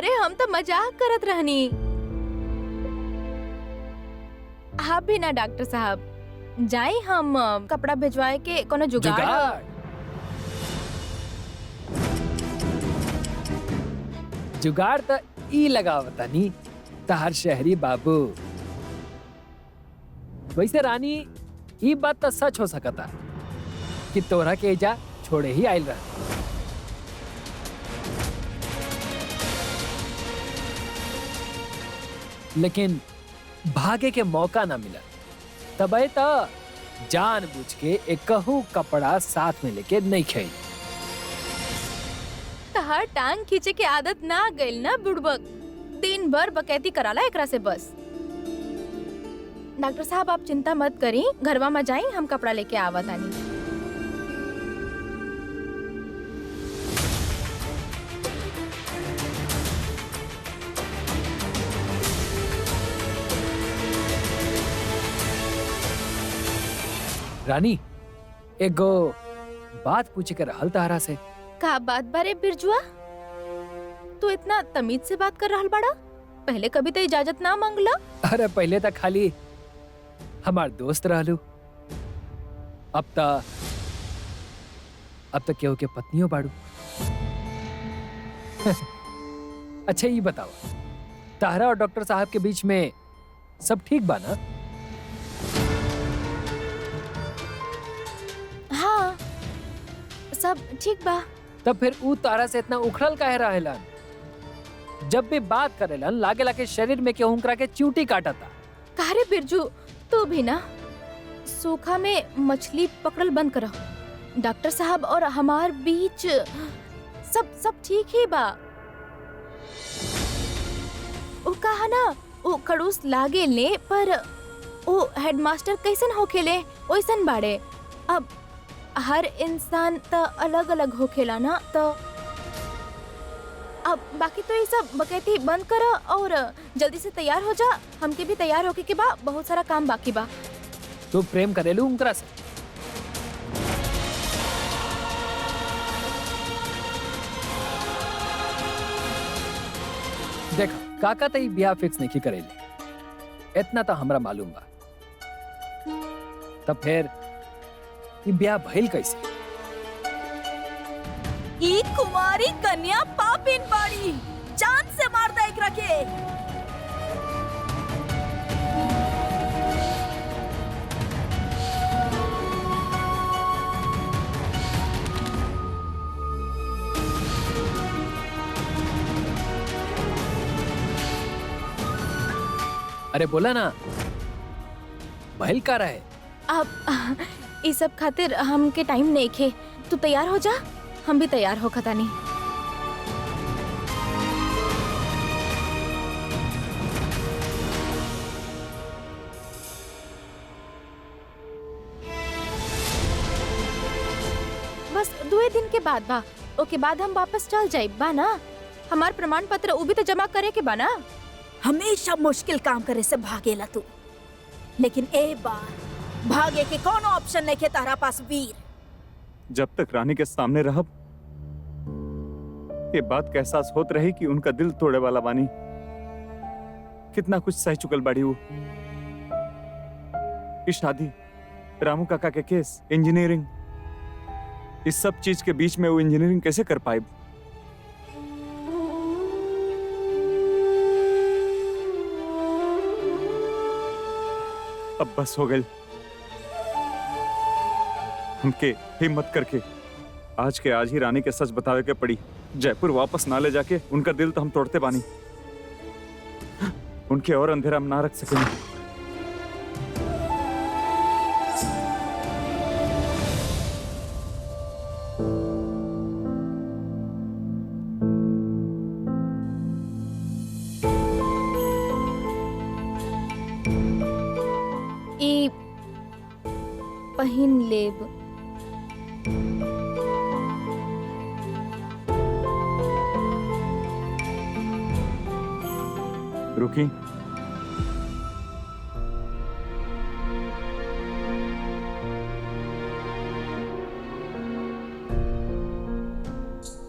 अरे हम तो मजाक करत रहनी। आप भी ना डॉक्टर साहब, जाए हम कपड़ा भिजवाए के कोनो जुगाड़। जुगाड़ तो ई लगावता नी तहर शहरी बाबू। वैसे रानी ई बात तो सच हो सकता कि तोरा के एजा छोड़े ही आयल रहा, लेकिन भागे के मौका ना मिला। तबे तो जानबूझ के एकहू कपड़ा साथ में लेके नहीं खेल। तहार टांग खींचे के आदत ना गइल ना बुड़बक, दिन भर बकैती कराला एकरा से बस। डॉक्टर साहब आप चिंता मत करी, घरवा में जाई हम कपड़ा लेके आवत आनी। रानी एगो बात पूछे के रहल तारा से। का बात बारे बिरजुआ? तू इतना तमीज से बात कर रहल बड़ा? पहले कभी तो इजाजत ना मांगला। अरे पहले तक खाली हमार दोस्त रहलू, अब तक केहू के पत्नियों बाड़ू। अच्छा ये बताओ, तारा और डॉक्टर साहब के बीच में सब ठीक बा ना? हाँ सब ठीक बा। तब फिर ऊ तारा से इतना उखड़ल काहे रहेलन? जब भी बात करेलन लागे के शरीर में केहू के चींटी काटता। कारे बिरजू तू भी ना सूखा में मछली पकड़ल बंद करो। डॉक्टर साहब और हमार बीच सब ठीक ही बा। वो कहा ना वो खड़ूस लागे ले, पर वो हेडमास्टर कैसन होखेले वैसन बाड़े। अब हर इंसान तो अलग अलग होखेला ना, तो अब बाकी तो ये सब बकैती बंद करो और जल्दी से तैयार हो जा। हमके भी तैयार होके के बा, बहुत सारा काम बाकी बा। तू प्रेम करेलू उनकरा से? देखो काका तई ब्याह फिक्स नहीं करेले, इतना तो हमरा मालूम बा। तब फिर ये ब्याह भइल कैसे? ई कुमारी कन्या पापिन बाड़ी, जान से मार दे एकरा के। अरे बोला ना भइल का रहे? अब इस सब खातिर हमके टाइम नहीं खे, तू तैयार हो जा, हम भी तैयार हो खतानी। बस 2 दिन के बाद बा, ओके बाद हम वापस चल जाए बा ना। हमार प्रमाण पत्र वो भी तो जमा करे के बा ना। हमेशा मुश्किल काम करे से भागेला तू, लेकिन ए बार भागे के कौन ऑप्शन नहीं के तारा पास वीर। जब तक रानी के सामने रहब ये बात का एहसास होत रही कि उनका दिल तोड़े वाला बानी। कितना कुछ सह चुकल बाड़ी वो। इस शादी, रामू काका के केस, इंजीनियरिंग, इस सब चीज के बीच में वो इंजीनियरिंग कैसे कर पाए? अब बस हो गई। हमके हिम्मत करके आज के आज ही रानी के सच बतावे के पड़ी। जयपुर वापस ना ले जाके उनका दिल तो हम तोड़ते बानी, उनके और अंधेरा हम ना रख सकेंगे। ई पहिन लेब। रुकी,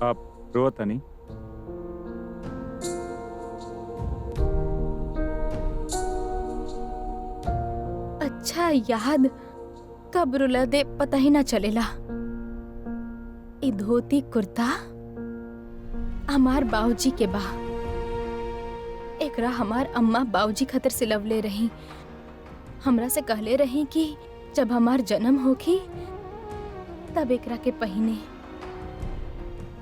आप रोता नहीं? याद कब रुला दे पता ही ना चलेला। ई धोती कुर्ता हमार बाबूजी के बा। एकरा हमार अम्मा बाबूजी खातिर सिलवले रही। हमरा से कहले रही कि जब हमार जन्म होखी तब एकरा के पहिने।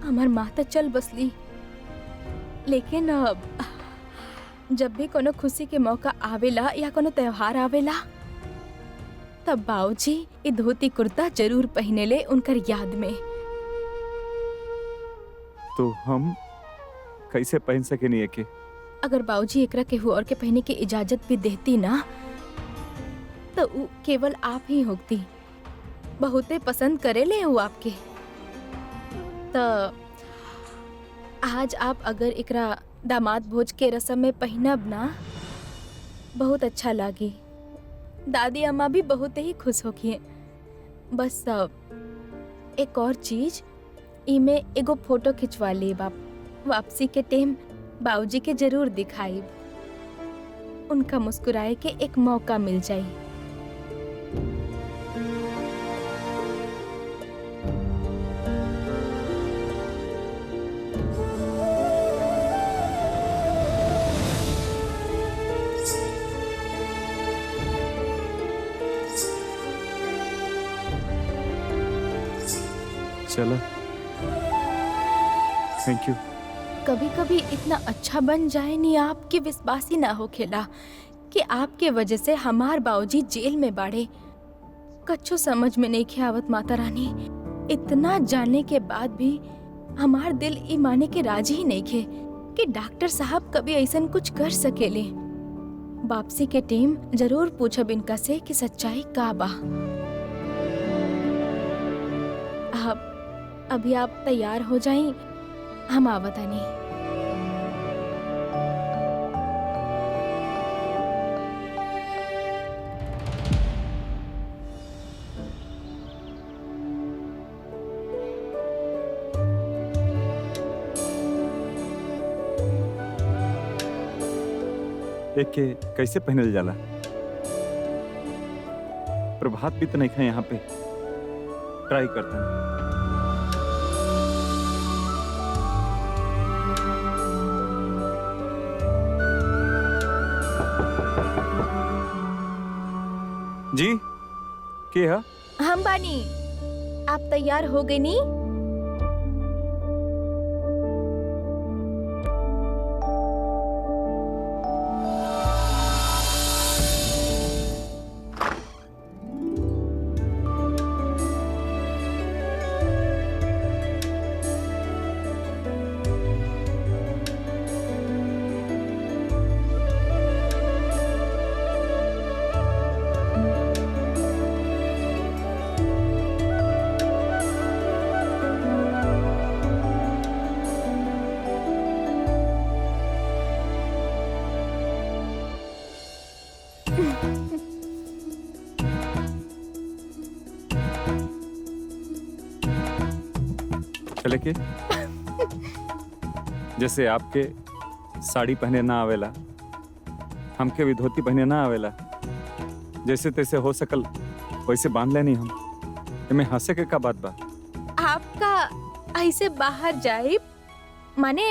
हमार माँ तो चल बसली, लेकिन अब जब भी कोनो खुशी के मौका आवेला या कोनो त्योहार आवेला तब बाबूजी ई धोती कुर्ता जरूर पहने ले उनकर याद में। तो हम कैसे पहन सके नहीं के? अगर बाबूजी एकरा केहू और के पहने की इजाजत भी देती ना तो उ केवल आप ही होती। बहुते पसंद करे ले वो आपके। तो आज आप अगर एकरा दामाद भोज के रस्म में पहनब ना बहुत अच्छा लागी। दादी अम्मा भी बहुत ही खुश होगी। बस एक और चीज, इमे एगो फोटो खिंचवा ले वापसी के टाइम बाबूजी के जरूर दिखाई। उनका मुस्कुराए के एक मौका मिल जाए। चलो, थैंक यू। कभी कभी इतना अच्छा बन जाए नहीं आपकी विश्वास ही ना हो खेला कि आपके वजह से हमार बाबूजी जेल में बाड़े। कच्छो समझ में नहीं खे आवत माता रानी। इतना जानने के बाद भी हमार दिल ई माने के राजी ही नहीं खे कि डॉक्टर साहब कभी ऐसा कुछ कर सकेले। वापसी के टीम जरूर पूछब इनका से कि सच्चाई का बा। अभी आप तैयार हो जाएं, हम आवतानी। एक के कैसे पहनल जाला? प्रभात भी तो नहीं खाए यहाँ पे। ट्राई करता हूँ। जी के है? हम बानी। आप तैयार हो गए नी? चले के जैसे आपके साड़ी पहने ना आवेला, हमके भी धोती पहने ना आवेला। जैसे तैसे हो सकल वैसे बांध लेनी हम। इनमें हंसे के का बात बा? आपका ऐसे बाहर जाए माने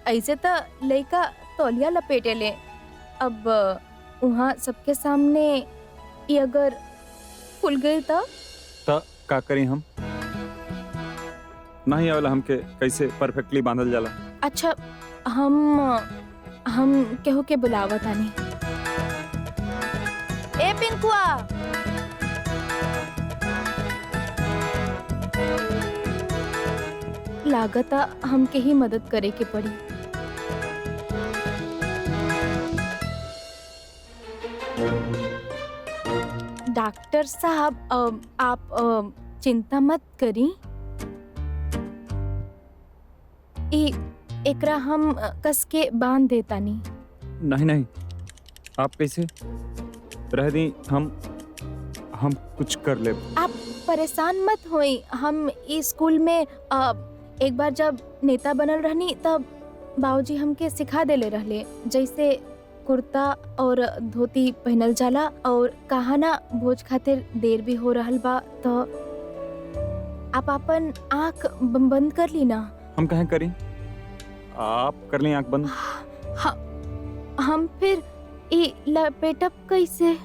ऐसे तो लड़का तौलिया लपेटे ले। अब वहाँ सबके सामने ये अगर खुल गई तो का करी हम? नहीं आवेला हमके कैसे परफेक्टली बांधल जाला। अच्छा, हम केहू के बुलावत आनी। ए पिंकुआ, लागता हमके ही मदद करे के पड़ी। डॉक्टर साहब, आप चिंता मत करी। एकरा हम कस के बांध देतानी। नहीं, आप कैसे रह दी? हम कुछ कर ले। आप परेशान मत होई। हम इस स्कूल में एक बार जब नेता बनल रहनी तब बाबूजी हमके सिखा देले रहले। जैसे कुर्ता और धोती पहनल जाला और कहा ना भोज खातिर देर भी हो रहल बा, तो आप अपन आँख बंद कर ली ना। हम कहें करी, आप कर ली आंख बंद। हम फिर ई लपेटब कैसे?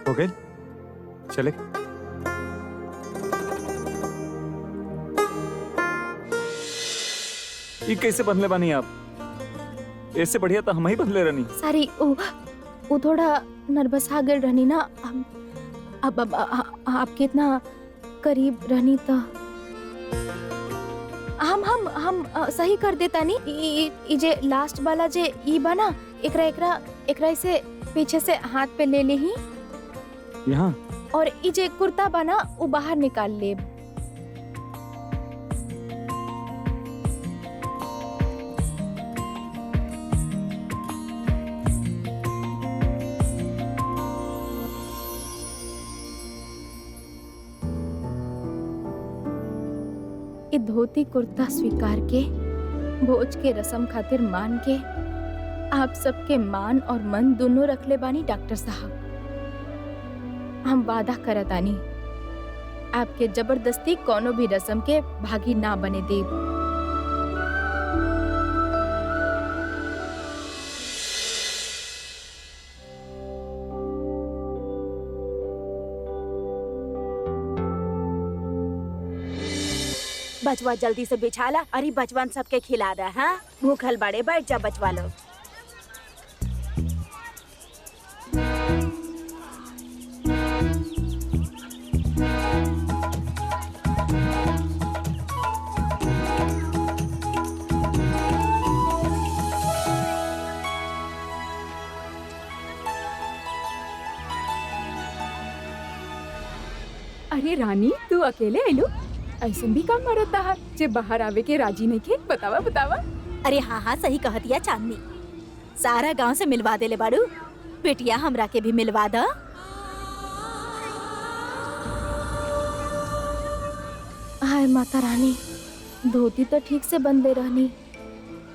हो गए, चले। ये कैसे बदले बानी आप? ऐसे बढ़िया तो हम ही बदले रहनी। सारी वो थोड़ा नर्वस आ गए रहनी ना। अब आपके इतना करीब रहनी तो हम सही कर देता नहीं। ई जे लास्ट वाला जे ई बना, एकरा से पीछे से हाथ पे ले ही यहाँ, और ई जे कुर्ता बना वो बाहर निकाल ले। ई धोती कुर्ता स्वीकार के, भोज के रस्म खातिर मान के, आप सबके मान और मन दोनों रख ले बानी डॉक्टर साहब। हम वादा करतानी आपके जबरदस्ती कोनो भी रस्म के भागी ना बने देब। बचवा जल्दी से बिछाला, अरे बचवन सबके खिला दा। हाँ, भूखल बड़े, बैठ जा बचवा लोग। अरे रानी, तू अकेले आइलू? ऐसन भी काम मरता है जे बाहर आवे के राजी नहीं के? बतावा। अरे हाँ हाँ, सही कहतिया चांदनी। सारा गांव से मिलवा देले बाड़ू, बेटिया हमरा के भी मिलवा दा। हाय माता रानी, धोती तो ठीक से बंदे रहनी,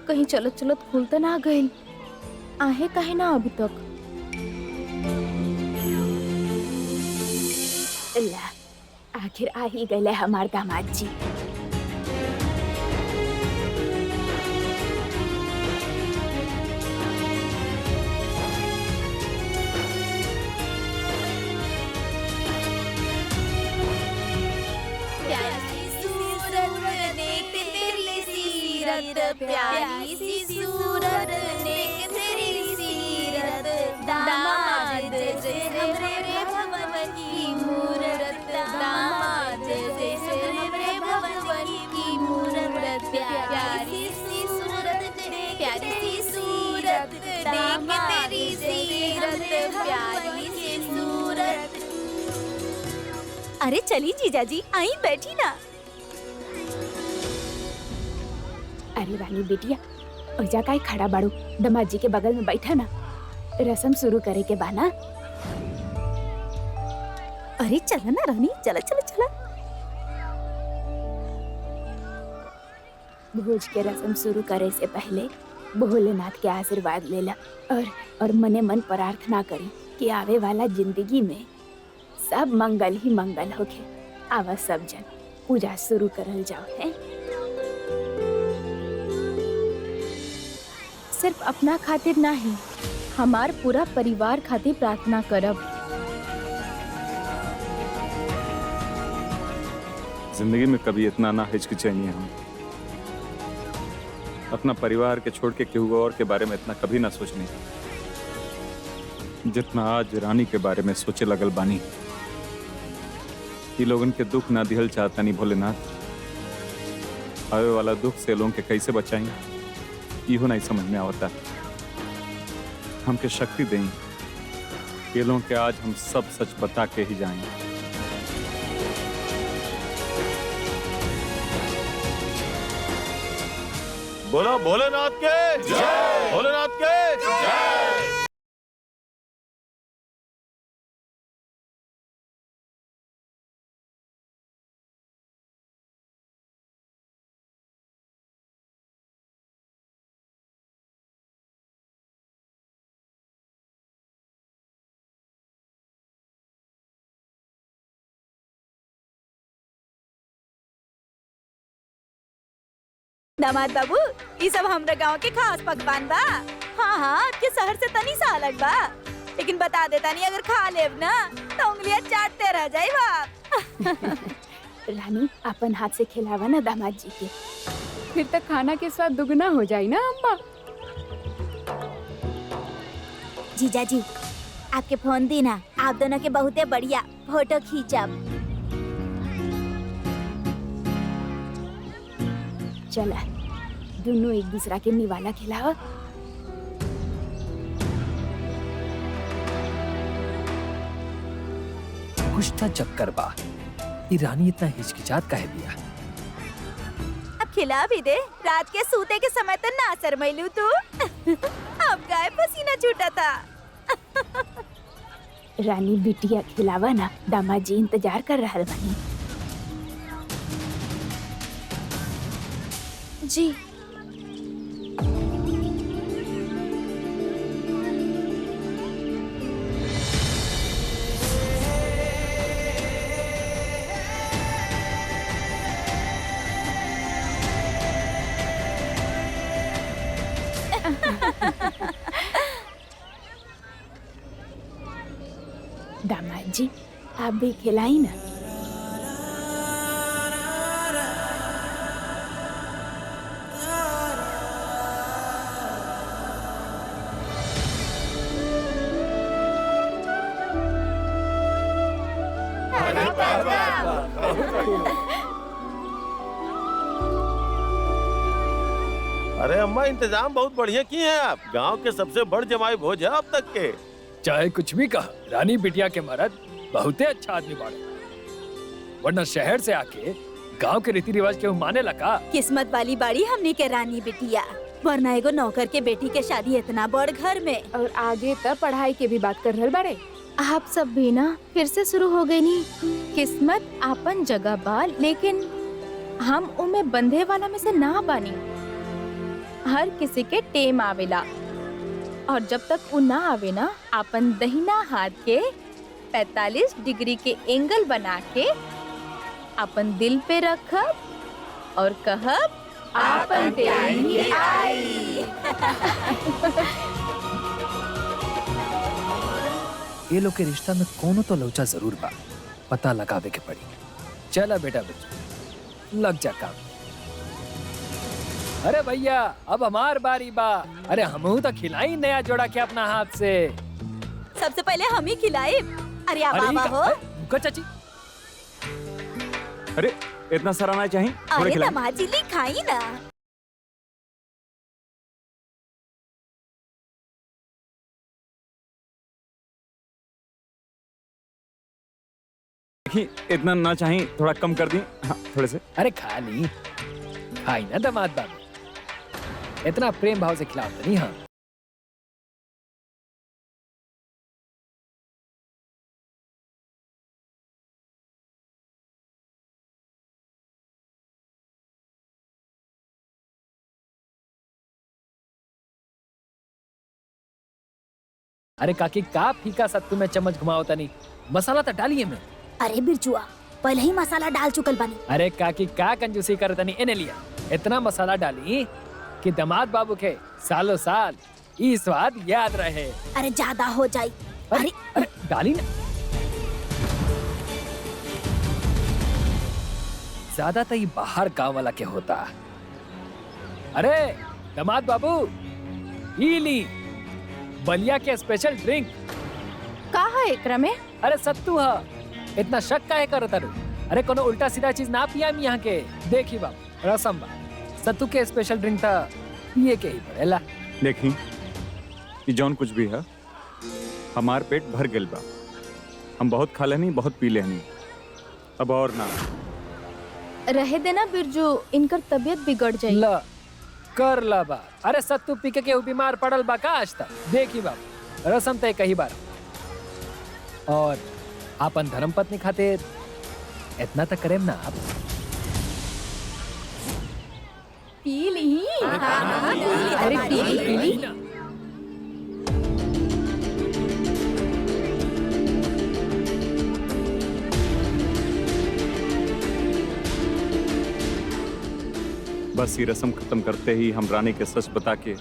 कहीं चलत चलत खुलते ना गई। आहे काहे ना अभी तक? ला, आखिर आ ही गए हमार दामाद जी। प्यारी सी सूरत, नेक तेरी सीरत, दामाद जैसे हमरे भगवन की मूरत, दामाद जैसे हमरे भगवन की मूरत, प्यारी सी सूरत, प्यारी सी सूरत, नेक तेरी सीरत, प्यारी सी सूरत। अरे चली जीजा जी, आई बैठी ना। अरे रानी बेटिया, ओजा काहे खड़ा बाड़ू? दामाद जी के बगल में बैठा ना, रस्म शुरू करे के बाना। अरे चला ना रानी, चला। भोज के रस्म शुरू करे से पहले भोलेनाथ के आशीर्वाद लेला और मने मन प्रार्थना करी कि आवे वाला जिंदगी में सब मंगल ही मंगल होके। आवा सब जन पूजा शुरू करल जाओ है। सिर्फ अपना खातिर नहीं, हमार पूरा परिवार खातिर प्रार्थना करब। जिंदगी में कभी इतना ना हिचकिचाएंगे हम। अपना परिवार के छोड़ के केहू और के बारे में इतना कभी ना सोचने जितना आज रानी के बारे में सोचे लगल बानी। ये लोगन के दुख ना दिहल चाहता नहीं भोलेनाथ। आवे वाला दुख से लोगों के कैसे बचाएंगे इहो नहीं समझ में आवता। हमके शक्ति दें, ये लोगों के आज हम सब सच बता के ही जाएंगे। बोलो भोलेनाथ के जय, भोलेनाथ के जय। दामाद बाबू, ये सब हमरा गांव के खास पकवान बा। हाँ हाँ, आपके शहर से तनी सा अलग बा, लेकिन बता देता नहीं अगर खा लेब ना तो उंगलियां चाटते रह जाई बाप। रानी अपन हाथ से खिलावा ना दामाद जी के, फिर तक खाना के स्वाद दुगना हो जाए ना अम्मा। जीजा जी, आपके फोन दी ना, आप दोनों के बहुते बढ़िया फोटो खींचब। चला दोनों एक दूसरा के निवाला खिलावा। कुछ था चक्कर बा, ये रानी इतना हिचकिचात काहे दिया। अब खिला भी दे, रात के सूते के समय तो ना शर्मैलू तू। अब गाय पसीना छूटा था। रानी बिटिया खिलावा ना, दामाद जी इंतजार कर रहा बानी। जी दामाद जी आप भी खिलाई ना। अरे अम्मा, इंतजाम बहुत बढ़िया किए हैं आप। गांव के सबसे बड़ जमाई भोज है अब तक के। चाहे कुछ भी कहा, रानी बिटिया के मर्द बहुते अच्छा आदमी बाड़े, वरना शहर से आके गांव के रीति रिवाज के माने लगा। किस्मत वाली बाड़ी हमनी के रानी बिटिया, वरना एगो नौकर के बेटी के शादी इतना बड़ घर में। और आगे तक पढ़ाई के भी बात कर रहे बारे। आप सब भी ना फिर से शुरू हो गई नी। किस्मत आपन जगह बा, लेकिन हम उमे बंधे वाला में से ना बानी। हर किसी के टेम आवेला, और जब तक वो ना आवे ना, आपन दहिना हाथ के 45 डिग्री के एंगल बना के अपन दिल पे रखब और कहब आपन टाइम आई। ये लोग के रिश्ता में कोनो तो लौचा जरूर बा, पता लगावे के पड़ी। चला बेटा बेटा लग जा काम। अरे भैया अब हमार बारी बा। अरे हमहू तो खिलाई नया जोड़ा के अपना हाथ से। सबसे पहले हम ही खिलाए। अरे आप बाबा हो। रुको चाची। अरे इतना सारा ना चाहिए, थोड़े अरे खिलाएं। दामाद जी ली खाई ना। देखिए इतना ना चाहिए, थोड़ा कम कर दी। हाँ थोड़े से। अरे खा ली, खाई ना दामाद बाबू, इतना प्रेम भाव से खिलाओ नहीं। हाँ अरे काकी का फीका सत्तू में चम्मच घुमाओ तनी, मसाला तो डालिए में। अरे बिरजुआ, पहले ही मसाला डाल चुकल बानी। अरे काकी का कंजूसी करतनी इने लिया इतना मसाला डाली कि दामाद बाबू के सालों साल ई स्वाद याद रहे। अरे ज्यादा हो जाई। अरे अरे डाली ना ज्यादा तो ये बाहर गांव वाला के होता। अरे दामाद बाबू ई ली बलिया के स्पेशल ड्रिंक। का है एकरा में? अरे सत्तू है इतना शक काहे करत तारू? अरे कोनो उल्टा सीधा चीज ना पिया यहाँ के देखी बाबू रसम बा सत्तू के स्पेशल ड्रिंक था ये के ही पड़ेला। देखी ये जौन कुछ भी है हमार पेट भर गेल बा। हम बहुत खा लेनी बहुत पी लेनी अब और ना। रहे देना बिरजू इनकर तबीयत बिगड़ जाई। ला कर ला बा। अरे सत्तू पी के केहू बीमार पड़ल बा का आज तक? देखी बाबू रसम तय कही बार और आपन धर्म पत्नी खातिर इतना तक करेम ना आप। पी ली। अरे पी ली। बस ये रस्म खत्म करते ही हम रानी के सच बता के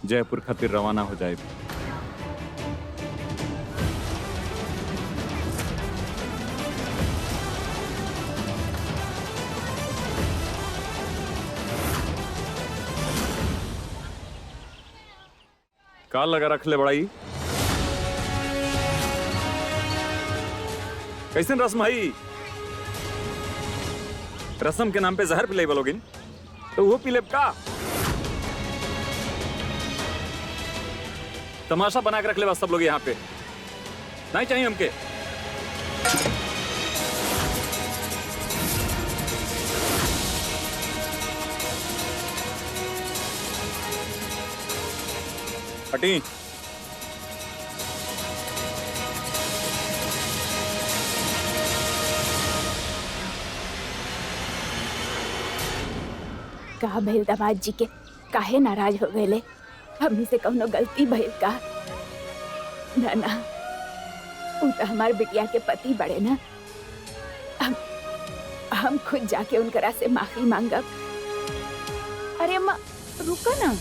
जयपुर खातिर रवाना हो जाए। काल लगा रख ले बड़ाई कैसे रस्म है? रस्म के नाम पे जहर पिले बोलोगिन तो वो पिले का तमाशा बना के रख ले बस सब लोग यहाँ पे नहीं चाहिए हमके। हटी का भइल दामाद जी के काहे नाराज हो गए? हमनी से कौनो गलती भइल का? ना ना उ तो हमार बिटिया के पति बड़े ना। हम खुद जाके उनकरा से माफी मांगब। अरे अम्मा रुको ना।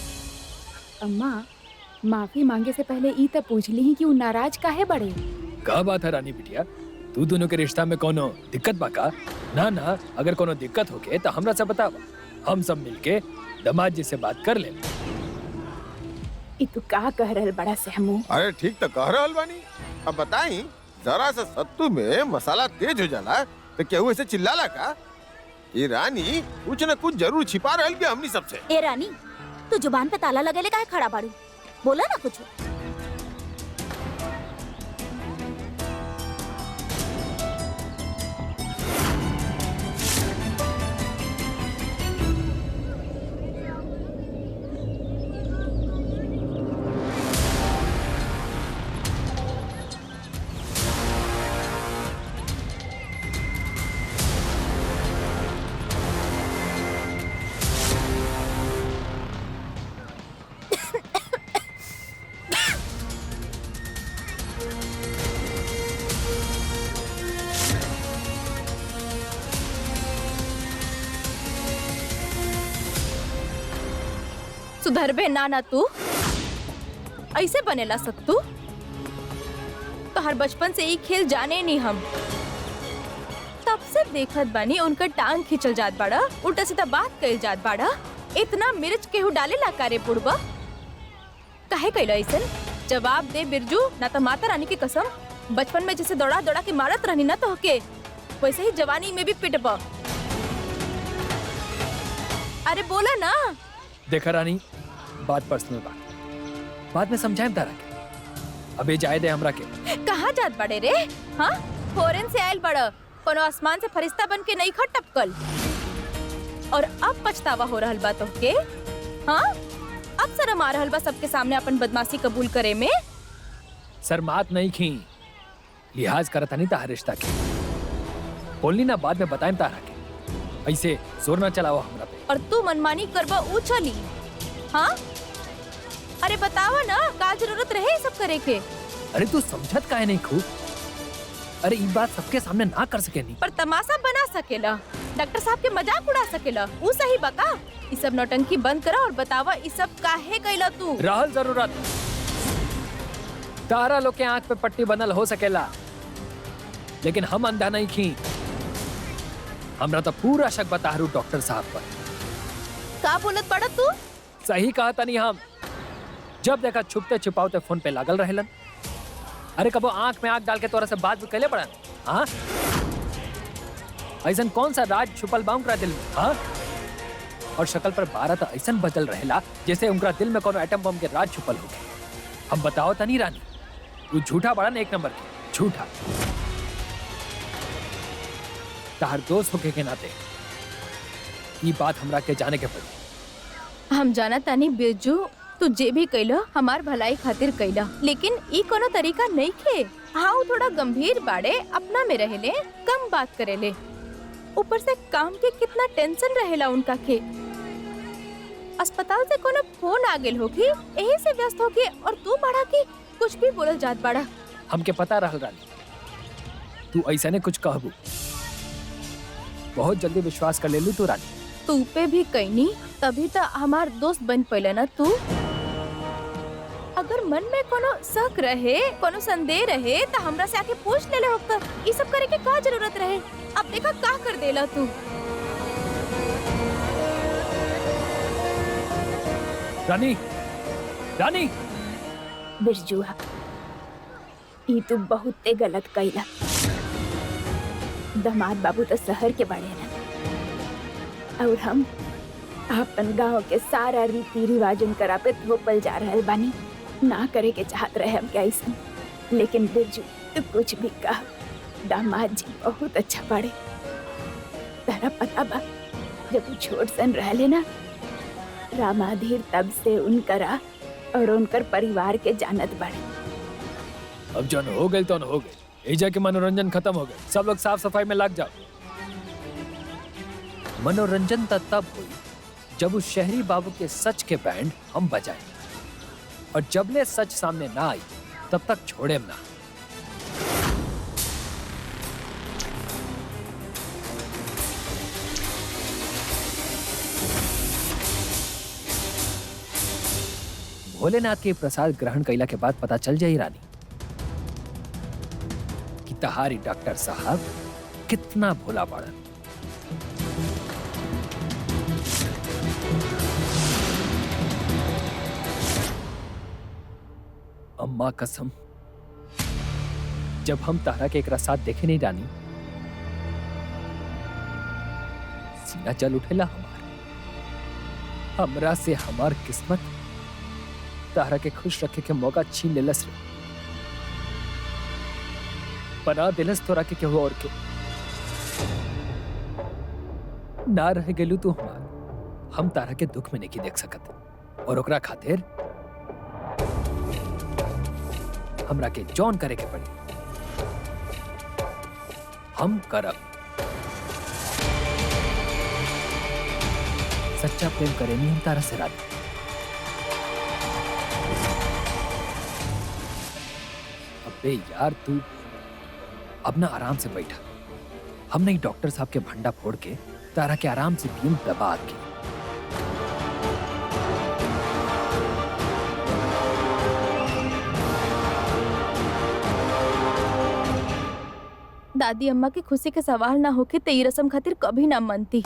अम्मा माफी मांगे से पहले ई तो पूछ ली कि उ नाराज काहे बड़े? का बात है रानी बिटिया तू दोनों के रिश्ता में कोनो दिक्कत बा का? ना ना अगर कोनो दिक्कत होके तो हमरा से बतावा हम सब मिलके दामाद जी से बात कर ले। ई तू का कह रहल बड़ा सहमू? अरे ठीक तो कह रहल बानी। अब बताई जरा सा सत्तू में मसाला तेज हो जाला तो केहू ऐसे चिल्लाला का? ये रानी कुछ न कुछ जरूर छिपा रहल भी हमनी सबसे। ए रानी तू जुबान पे ताला लगेले काहे खड़ा बाड़ू? बोला ना कुछ। सुधरबे ना ना तू ऐसे बनेला सत्तू? तो हर बचपन से ही खेल जाने नहीं हम तब से देखत बानी उनका टांग खिंचल जात बाड़ा उल्टा सीधा बात कइल जात बाड़ा। इतना मिर्च केहू डालेला कारे पुड़बा? काहे कइला ऐसन? जवाब दे बिरजू ना तो माता रानी की कसम बचपन में जैसे दौड़ा दौड़ा के मारत रहनी ना तो के वैसे ही जवानी में भी पिटबा। अरे बोला ना। देखा रानी बात पर्सनल बात बाद में समझाएं तारा के अबे जाए दे हमरा के। कहाँ जात बड़े रे? हाँ फॉरेन से आयल बड़ा कोनो आसमान से फरिश्ता बन के नहीं खट टपकल और अब पछतावा हो रहल बा तोहके? हाँ अब शर्म आ रहल बा सबके सामने अपन बदमाशी कबूल करे में? शर्मात नहीं खी लिहाज करता नहीं तार रिश्ता के बोलनी ना बाद में बताएं तारा के ऐसे जोर ना चलाओ हमरा पे। और तू मनमानी करबा ऊ चली? हाँ अरे बतावा ना का जरूरत रहे सब करे के? अरे तू समझत काहे नहीं खूब अरे ये बात सबके सामने ना कर सके नहीं। पर तमाशा बना सकेला, डॉक्टर साहब के मजाक उड़ा सकेला, वो सही बका। ये सब नौटंकी बंद करा और बतावा ये सब काहे कैला तू। रहल जरूरत तारा लोग के आंख पे पट्टी बनल हो सकेला, लेकिन हम अंधा नहीं खी। हमरा तो पूरा शक बता हरू डॉक्टर साहब पर। का बोलत पड़ा तू? सही कहा तनी हम। जब देखा छुपते छुपाते फोन पे लागल रहेलन। अरे कबो आंख में आंख डाल के तोरा से बात भी कैले पड़ा। हाँ ऐसा कौन सा राज छुपल बा उनका दिल में? हाँ और शक्ल पर बारह तो ऐसा बदल रहेला जैसे उनका दिल में कोनो एटम बम के राज छुपल हो गए। हम बताओ तनी रानी, तू झूठा बड़ा ना एक नंबर के झूठा। तार दोस्त होके के नाते ये बात हमरा के जाने के पड़ी। हम जाना तानी बिरजू, तू जे भी कैला हमार भलाई खातिर कैला, लेकिन ई कोनो तरीका नहीं खे। हाँ वो थोड़ा गंभीर बाड़े, अपना में रहेले, कम बात करेले, ऊपर से काम के कितना टेंशन रहेला उनका के। अस्पताल से कोनो फोन आ गेल होगी, यही से व्यस्त होगी और तू बड़ा की कुछ भी बोलल जात बड़ा। हमके पता रहल रानी, तू ऐसा ने कुछ कहबू, बहुत जल्दी विश्वास कर ले लू तू रानी। तू पे भी कैनी तभी तो हमार दोस्त बन पैले ना तू। अगर मन में कोनो शक रहे, कोनो संदेह रहे तो हमरा से आके पूछ ले होता। ये सब करे के का जरूरत रहे? अब देखा का कर देला तू। रानी रानी बिरजू ई तू बहुते गलत कैला। दामाद बाबू तो शहर के बड़े ना, और हम अपन गांव के सारा रीति रिवाज उनकरा पे थोपल जा रहल बानी। ना करे के चाहत रहे हम क्या ऐसा, लेकिन बिरजू तू कुछ भी कह, दामाद जी बहुत अच्छा पड़े। तेरा पता बा जब वो छोट सन रहले ना, रामाधीर तब से उनकरा और उनकर परिवार के जानत बढ़े। अब जन हो गए तो हो गए, एजा के मनोरंजन खत्म हो गए। सब लोग साफ सफाई में लग जाओ। मनोरंजन तब हुई जब उस शहरी बाबू के सच के बैंड हम बजाए, और जबले सच सामने ना आई तब तक छोड़े ना। भोलेनाथ के प्रसाद ग्रहण कैला के बाद पता चल जाई रानी कि तहारी डॉक्टर साहब कितना भोला बाड़न। अम्मा कसम, जब हम तारा के एक साथ देखे नहीं रानी, सीना चल उठेला हमरा से हमार किस्मत तारा के खुश रखे के मौका छीन लेलस रे। बना दिलस तोरा के केहू और के ना रह गेलू तू हमार। हम तारा के दुख में नहीं देख सकत, और ओकरा खातिर हमरा के जॉन करे के पड़ी हम करब। सच्चा प्रेम करे नहीं हम तारा से रानी। अबे यार तू अब ना आराम से बैठा, हम नहीं डॉक्टर साहब के भंडा फोड़ के तारा के आराम से बीम दबा के। दादी अम्मा की खुशी के सवाल ना होके ते ई रस्म खातिर कभी ना मनती।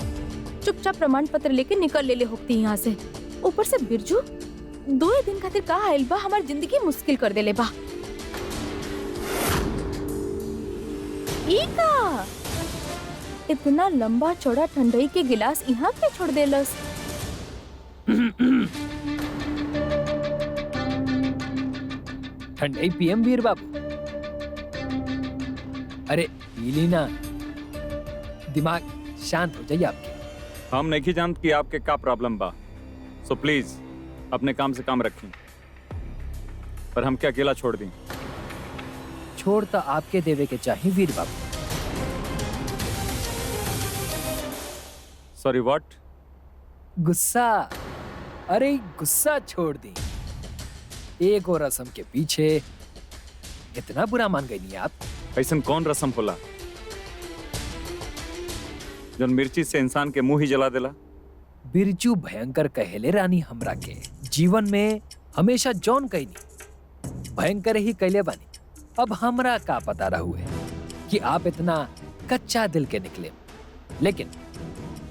चुपचाप प्रमाण पत्र लेके निकल ले होती यहाँ से। ऊपर से बिरजू 2 दिन खातिर का आइल बा, हमार जिंदगी मुश्किल कर देले बा। ई का इतना लंबा चौड़ा ठंडई के गिलास यहाँ के छोड़ देलस। ठंडई पीएम वीर बाबू। अरे पीली ना, दिमाग शांत हो जाइए आपके। हम नहीं जानते कि आपके क्या प्रॉब्लम बा, सो प्लीज अपने काम से काम रखें, पर हम क्या अकेला छोड़ दें? छोड़ तो आपके देवे के चाहिए वीर बाबू। Sorry what? गुस्सा, अरे गुस्सा छोड़ दी। एक और रस्म के पीछे इतना बुरा मान गई नहीं आप? ऐसन कौन रस्म होला जौन मिर्ची से इंसान के मुंह ही जला देला? बिरजू भयंकर कहेले रानी हमरा के जीवन में हमेशा जौन कहनी भयंकर ही कहले बानी। अब हमरा का पता रहुए कि आप इतना कच्चा दिल के निकले, लेकिन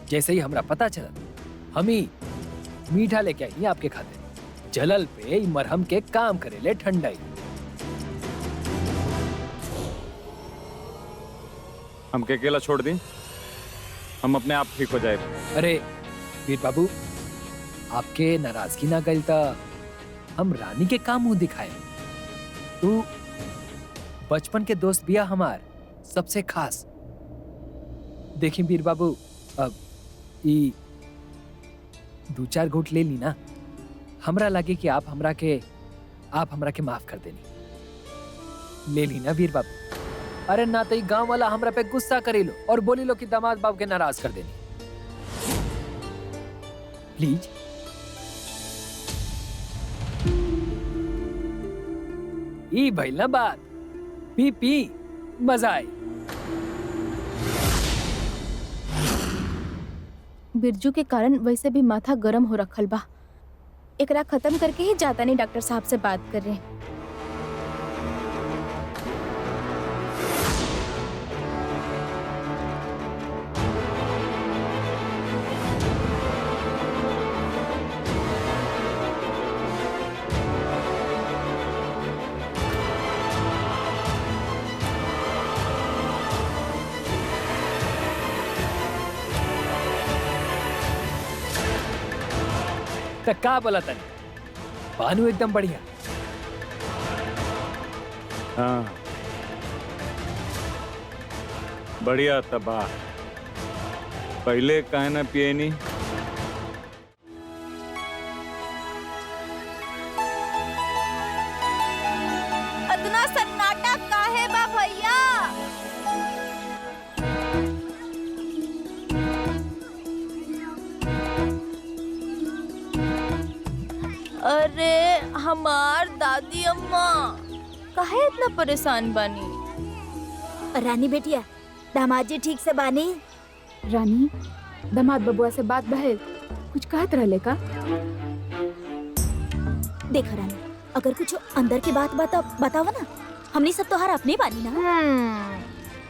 जैसे ही हमरा पता चला हम ही मीठा लेके आई आपके खाते। जलल पे ई मरहम के काम करेले ठंडाई। हमके अकेला छोड़ दी, हम अपने आप ठीक हो जाए। अरे वीर बाबू, आपके नाराजगी ना गई तो हम रानी के काम मुंह दिखाए। तू बचपन के दोस्त बिया हमार सबसे खास। देखिए वीर बाबू, अब ई 2-4 घूंट ले ली ना, हमरा लगे कि आप हमरा के माफ कर देनी। ले ली ना वीर बाबू। अरे ना तो गांव वाला हमरा पे गुस्सा करे लो और बोली लो कि दामाद बाबू के नाराज कर देनी। प्लीज। ई भइल ना बात। पी पी मजा आई। बिरजू के कारण वैसे भी माथा गरम हो रखल बा। एकरा खत्म करके ही जाता नहीं डॉक्टर साहब से बात कर रहे। तो का बोला तनी बानू एकदम बढ़िया। हाँ बढ़िया तबाह। पहले काहे ना पिए नी? इतना सन्नाटा काहे बा भैया? अरे हमार दादी अम्मा काहे इतना परेशान बानी? रानी बेटिया, दामाद जी ठीक से बानी? रानी, दामाद बबुआ से बात बहल कुछ कहत रहले का? देख रानी, अगर कुछ अंदर की बात बतावा ना, हमनी सब तोहार अपने बानी ना।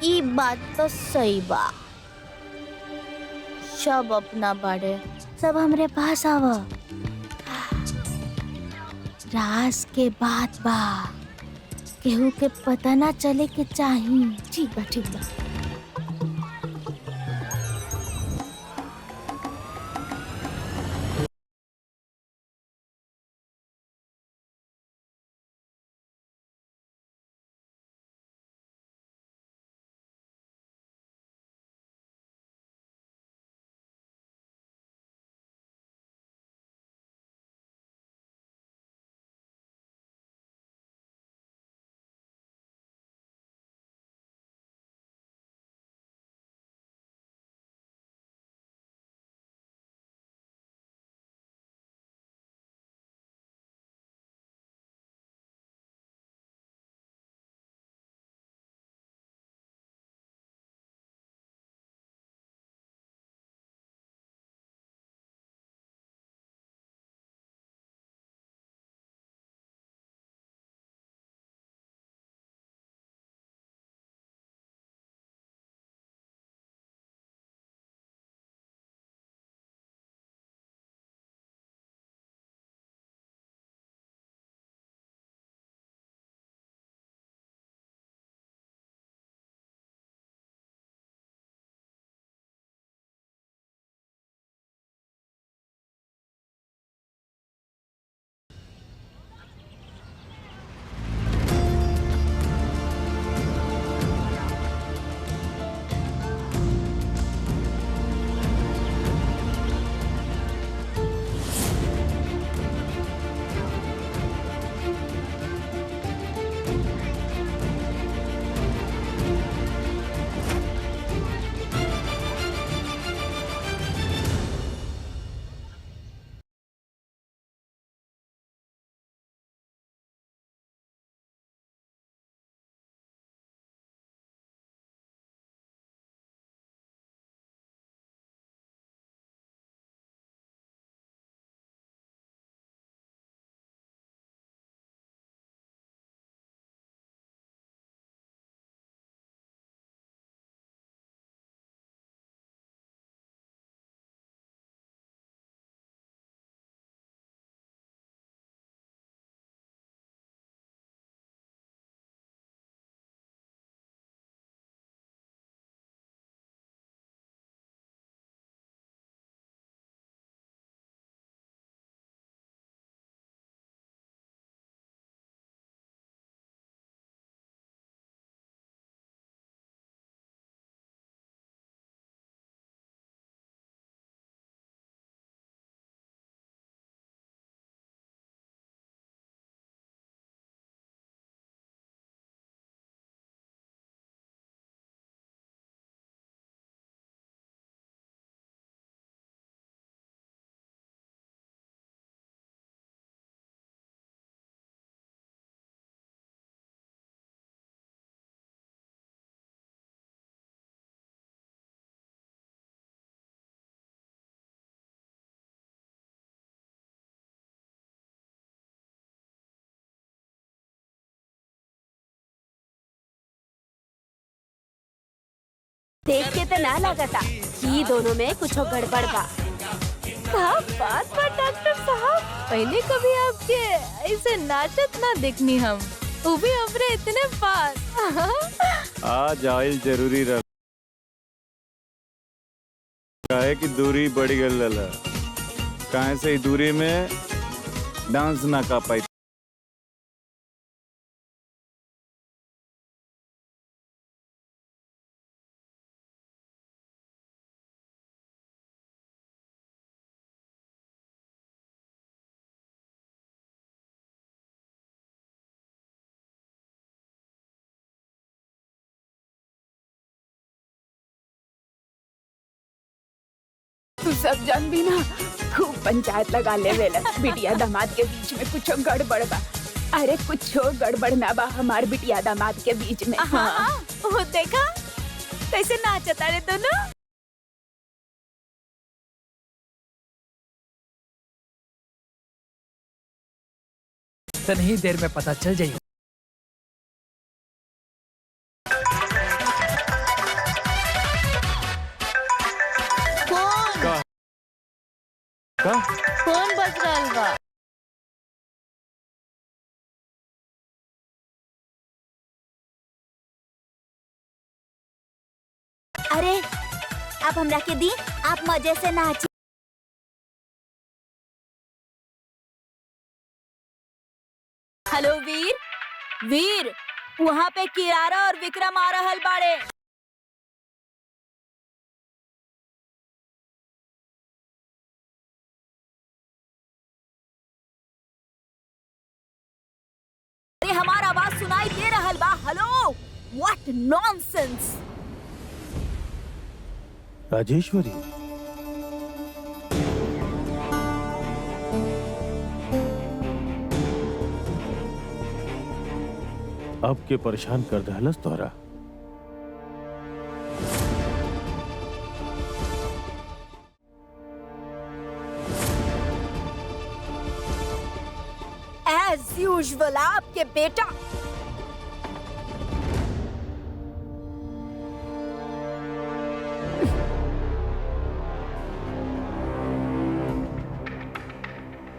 ई बात तो सही बा। सब अपना बाड़े, सब हमरे पास आवा। राज के बात बा, केहू के पता ना चले के चाही। ठीक बा। देख के तो ना लगता कि दोनों में कुछ गड़बड़ बा। साहब बात बा डॉक्टर साहब, पहले कभी आपके ऐसे नाचत ना देखनी हम, वो भी हमरे इतने पास। आज आयल जरूरी रह काहे की दूरी बढ़ी गल लला, काहे से दूरी में डांस ना का पाई। तू सब जान भी ना खूब पंचायत लगा ले वेलन बिटिया दामाद के बीच में कुछ गड़बड़ बा। अरे कुछ गड़बड़ ना बा हमार बिटिया दामाद के बीच में। हाँ। वो देखा कैसे नाचता रे दोनों। तन्ही देर में पता चल जाएगी। कौन बज रहल बा? अरे आप हमरा के दी, आप मजे से नाची। हेलो वीर, वीर वहाँ पे किरारा और विक्रम आ रहल बाड़े। अरे हमारा आवाज सुनाई दे रहल बा। Hello, what nonsense. राजेश्वरी, अब के परेशान कर दहलस तोहरा। एज यूजुअल आपके बेटा।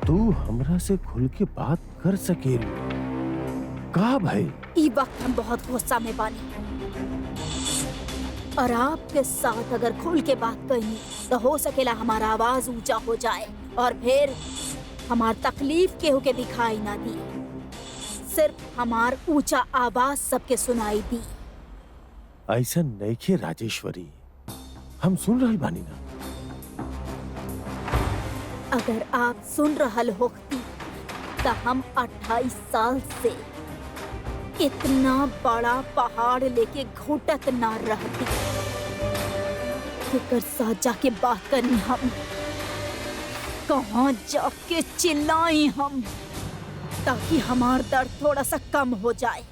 तू हमरा से खुल के बात कर सकेली का भाई? ई वक्त हम बहुत गुस्सा में बानी और आपके साथ अगर खुल के बात कही तो हो सकेला हमारा आवाज ऊंचा हो जाए और फिर हमार तकलीफ केहू के दिखाई ना दी, सिर्फ हमार ऊंचा आवाज सबके सुनाई दी। ऐसा नइखे राजेश्वरी, हम सुन रहल बानी ना। अगर आप सुन रहल होती तो हम 28 साल से इतना बड़ा पहाड़ लेके घुटत ना रहती। फिकर साथ जाके बात करनी हम, कहाँ जाके चिल्लाई हम, ताकि हमार दर्द थोड़ा सा कम हो जाए।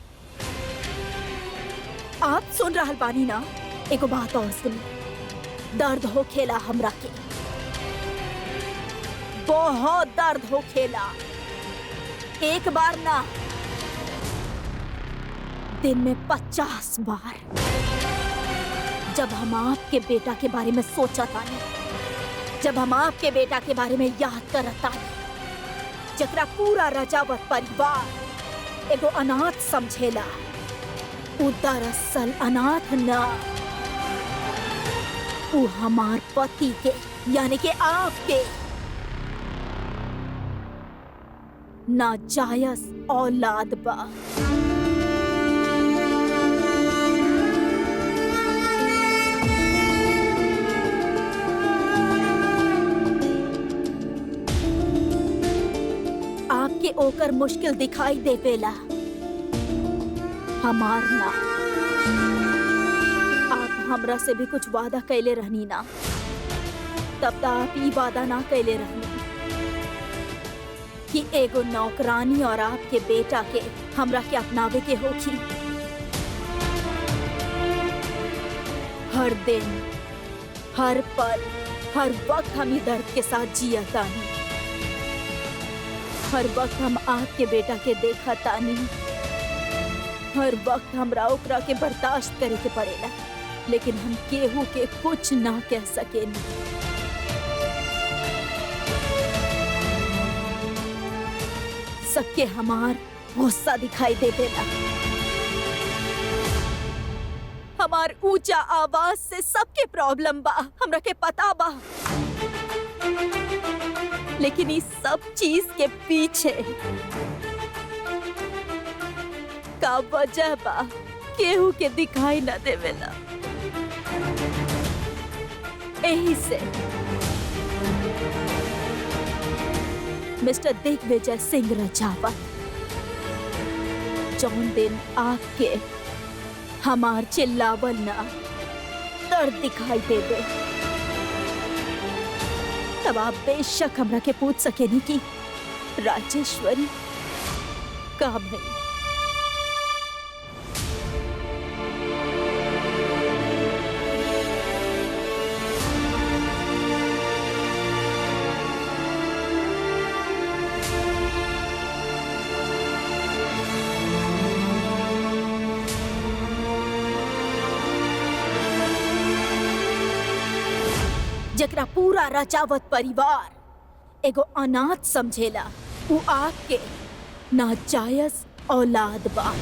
आप सुन रहल बानी ना, एगो बात और सुनी। दर्द हो खेला हमरा के, बहुत दर्द हो खेला। एक बार ना, दिन में 50 बार। जब हम आपके बेटा के बारे में सोचा था, जब हम आपके बेटा के बारे में याद करता, जकरा पूरा रजावत परिवार एगो अनाथ समझेला, उ दरअसल अनाथ ना, उ हमार पति के यानी कि आपके नाजायज औलाद बा। आपके ओकर मुश्किल दिखाई दे पेला, हमार ना। आप हमरा से भी कुछ वादा कैले रहनी ना, तब तक आप ई वादा ना कैले रहनी कि एगो नौकरानी और आपके बेटा के हमरा के अपनावे के होखी। हर दिन, हर पल, हर वक्त हम ई दर्द के साथ जिया तानी। हर वक्त हम आपके बेटा के देखा तानी। हर वक्त हमरा ओकरा के बर्दाश्त करे के पड़ेला। लेकिन हम केहू के कुछ ना कह सकेनी। सबके हमार गुस्सा दिखाई दे देला। हमार ऊंचा आवाज से सबके प्रॉब्लम बा, हमरा के पता बा। लेकिन इस सब चीज के पीछे का वजह बा केहू के दिखाई न देवेला। यही से मिस्टर दिग्विजय सिंह रजावत जौन दिन आके हमार चिल्लावल ना दर्द दिखाई देवे, तब आप बेशक हमरा के पूछ सकेनी कि राजेश्वरी का भई। जकरा पूरा रजावत परिवार एगो अनाथ समझेला, उ आग के नाजायज औलाद बा।